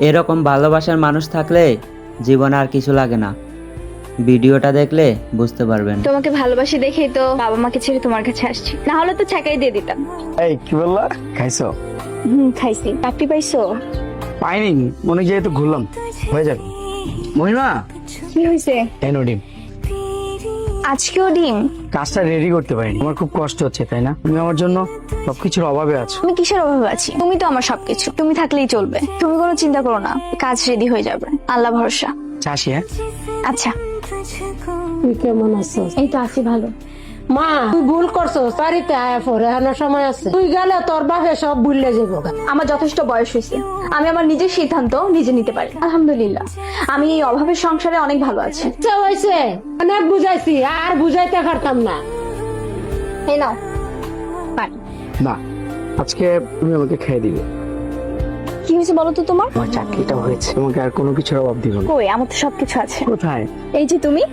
এরকম ভালোবাসার মানুষ থাকলে জীবনে আর কিছু লাগে না। ভিডিওটা দেখলে বুঝতে পারবেন। তোমাকে ভালোবাসি দেখেই তো বাবা মাকে ছেড়ে তোমার কাছে আসছি, না হলে তো ছাকাই দিয়ে দিতাম। এই কি বললা, খাইছো? খাইছি। চাকরি পাইছো? পাইনি, অনেক জায়গায় তো ঘুরলাম, হয়ে যাবে। মহিমা, কি হয়েছে? এনো ডিম। আজকেও ডিম? কাজটা রেডি করতে পারিনি, আমার খুব কষ্ট হচ্ছে, তাই না? তুমি আমার জন্য সবকিছুর অভাবে আছো। আমি কিসের অভাবে আছি? তুমি তো আমার সবকিছু, তুমি থাকলেই চলবে। তুমি কোনো চিন্তা করো না, কাজ রেডি হয়ে যাবে, আল্লাহ ভরসা। চাষি, হ্যাঁ? আচ্ছা। তুই কেমন আছিস? এই তো আছি ভালো। মা, তুই ভুল করছো, চারিতে আয়া পরে এখনো সময় আছে। তুই গেলে তোর বাপে সব ভুললে যাবো। আমার যথেষ্ট বয়স হয়েছে, আমি আমার নিজের সিদ্ধান্ত নিজে নিতে পারি, আলহামদুলিল্লাহ। আমি এই অভাবের সংসারে অনেক ভালো আছি। ইচ্ছা হয়েছে, অনেক বুঝাইছি, আর বুঝাইতে পারতাম না। এই নাও পানি। না, আজকে তুমি আমাকে খেয়ে দিবে। কি হয়েছে বলো তো তোমার? আমার চাকরিটা হয়েছে, তোমাকে আর কোনো কিছুর অভাব দিব না। কই, আমার তো সবকিছু আছে। কোথায়? এই যে তুমি।